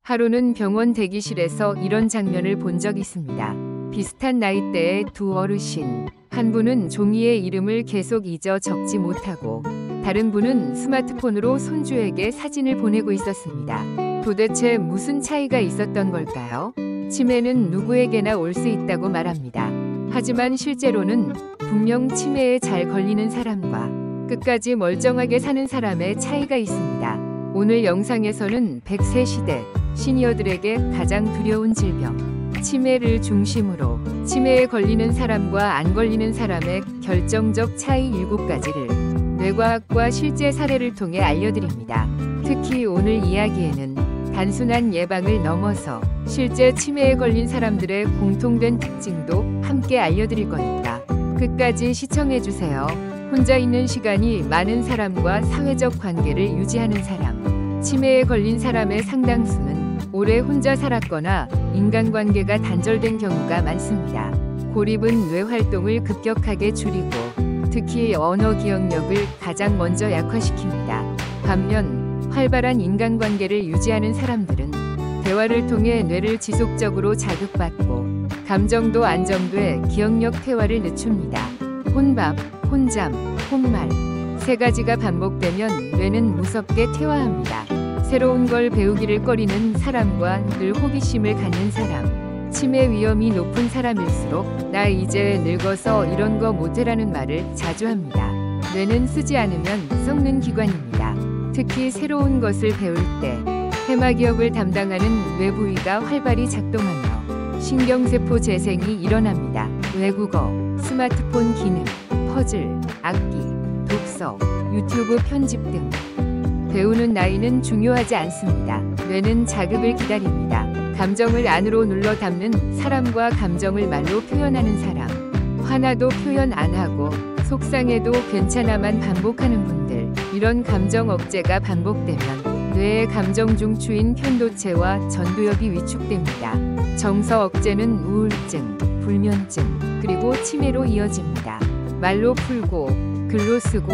하루는 병원 대기실에서 이런 장면을 본 적 있습니다. 비슷한 나이대의 두 어르신, 한 분은 종이에 이름을 계속 잊어 적지 못하고 다른 분은 스마트폰으로 손주에게 사진을 보내고 있었습니다. 도대체 무슨 차이가 있었던 걸까요? 치매는 누구에게나 올 수 있다고 말합니다. 하지만 실제로는 분명 치매에 잘 걸리는 사람과 끝까지 멀쩡하게 사는 사람의 차이가 있습니다. 오늘 영상에서는 100세 시대 시니어들에게 가장 두려운 질병, 치매를 중심으로 치매에 걸리는 사람과 안 걸리는 사람의 결정적 차이 7가지를 뇌과학과 실제 사례를 통해 알려드립니다. 특히 오늘 이야기에는 단순한 예방을 넘어서 실제 치매에 걸린 사람들의 공통된 특징도 함께 알려드릴 거니까 끝까지 시청해주세요. 혼자 있는 시간이 많은 사람과 사회적 관계를 유지하는 사람, 치매에 걸린 사람의 상당수는 오래 혼자 살았거나 인간관계가 단절된 경우가 많습니다. 고립은 뇌 활동을 급격하게 줄이고 특히 언어 기억력을 가장 먼저 약화시킵니다. 반면 활발한 인간관계를 유지하는 사람들은 대화를 통해 뇌를 지속적으로 자극받고 감정도 안정돼 기억력 퇴화를 늦춥니다. 혼밥, 혼잠, 혼말 3가지가 반복되면 뇌는 무섭게 퇴화합니다. 새로운 걸 배우기를 꺼리는 사람과 늘 호기심을 갖는 사람, 치매 위험이 높은 사람일수록 나 이제 늙어서 이런 거 못해라는 말을 자주 합니다. 뇌는 쓰지 않으면 썩는 기관입니다. 특히 새로운 것을 배울 때 해마기억을 담당하는 뇌 부위가 활발히 작동하며 신경세포 재생이 일어납니다. 외국어, 스마트폰 기능, 퍼즐, 악기, 독서, 유튜브 편집 등 배우는 나이는 중요하지 않습니다. 뇌는 자극을 기다립니다. 감정을 안으로 눌러 담는 사람과 감정을 말로 표현하는 사람, 화나도 표현 안 하고 속상해도 괜찮아만 반복하는 분들, 이런 감정 억제가 반복되면 뇌의 감정 중추인 편도체와 전두엽이 위축됩니다. 정서 억제는 우울증, 불면증, 그리고 치매로 이어집니다. 말로 풀고 글로 쓰고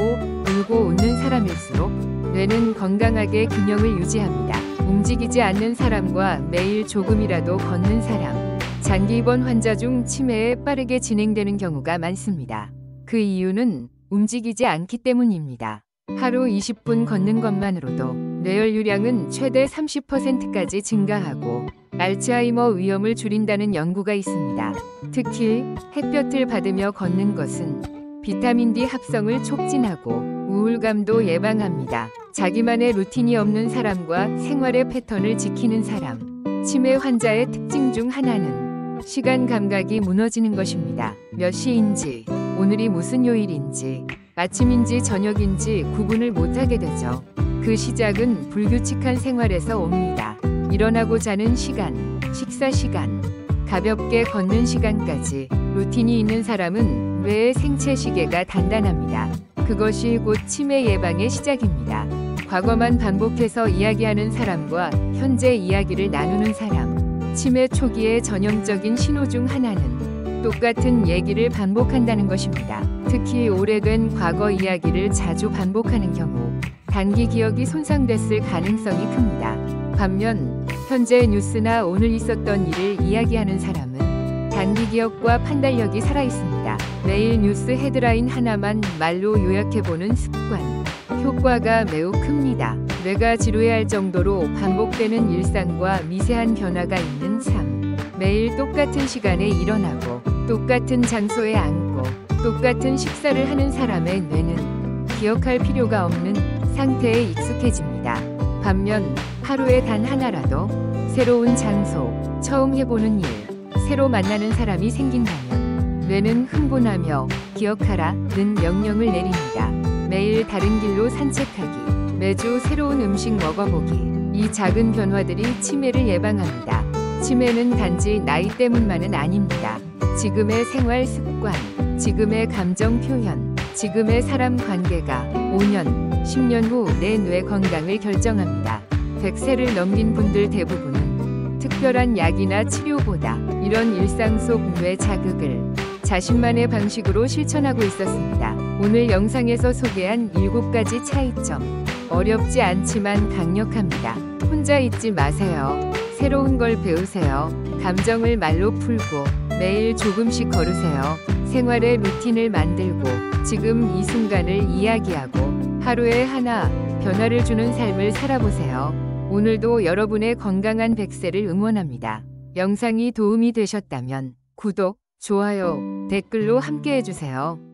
울고 웃는 사람일수록 뇌는 건강하게 균형을 유지합니다. 움직이지 않는 사람과 매일 조금이라도 걷는 사람, 장기 입원 환자 중 치매에 빠르게 진행되는 경우가 많습니다. 그 이유는 움직이지 않기 때문입니다. 하루 20분 걷는 것만으로도 뇌혈류량은 최대 30%까지 증가하고 알츠하이머 위험을 줄인다는 연구가 있습니다. 특히 햇볕을 받으며 걷는 것은 비타민 D 합성을 촉진하고 우울감도 예방합니다. 자기만의 루틴이 없는 사람과 생활의 패턴을 지키는 사람, 치매 환자의 특징 중 하나는 시간 감각이 무너지는 것입니다. 몇 시인지, 오늘이 무슨 요일인지, 아침인지 저녁인지 구분을 못하게 되죠. 그 시작은 불규칙한 생활에서 옵니다. 일어나고 자는 시간, 식사 시간, 가볍게 걷는 시간까지 루틴이 있는 사람은 뇌의 생체 시계가 단단합니다. 그것이 곧 치매 예방의 시작입니다. 과거만 반복해서 이야기하는 사람과 현재 이야기를 나누는 사람, 치매 초기의 전형적인 신호 중 하나는 똑같은 얘기를 반복한다는 것입니다. 특히 오래된 과거 이야기를 자주 반복하는 경우 단기 기억이 손상됐을 가능성이 큽니다. 반면 현재 뉴스나 오늘 있었던 일을 이야기하는 사람은 단기 기억과 판단력이 살아있습니다. 매일 뉴스 헤드라인 하나만 말로 요약해보는 습관, 효과가 매우 큽니다. 뇌가 지루해할 정도로 반복되는 일상과 미세한 변화가 있는 삶, 매일 똑같은 시간에 일어나고 똑같은 장소에 앉고 똑같은 식사를 하는 사람의 뇌는 기억할 필요가 없는 상태에 익숙해집니다. 반면 하루에 단 하나라도 새로운 장소, 처음 해보는 일, 새로 만나는 사람이 생긴다면 뇌는 흥분하며 기억하라는 명령을 내립니다. 매일 다른 길로 산책하기, 매주 새로운 음식 먹어보기, 이 작은 변화들이 치매를 예방합니다. 치매는 단지 나이 때문만은 아닙니다. 지금의 생활 습관, 지금의 감정 표현, 지금의 사람 관계가 5년, 10년 후 내 뇌 건강을 결정합니다. 100세를 넘긴 분들 대부분은 특별한 약이나 치료보다 이런 일상 속 뇌 자극을 자신만의 방식으로 실천하고 있었습니다. 오늘 영상에서 소개한 7가지 차이점, 어렵지 않지만 강력합니다. 혼자 있지 마세요. 새로운 걸 배우세요. 감정을 말로 풀고 매일 조금씩 걸으세요. 생활의 루틴을 만들고 지금 이 순간을 이야기하고 하루에 하나 변화를 주는 삶을 살아보세요. 오늘도 여러분의 건강한 100세를 응원합니다. 영상이 도움이 되셨다면 구독, 좋아요, 댓글로 함께 해주세요.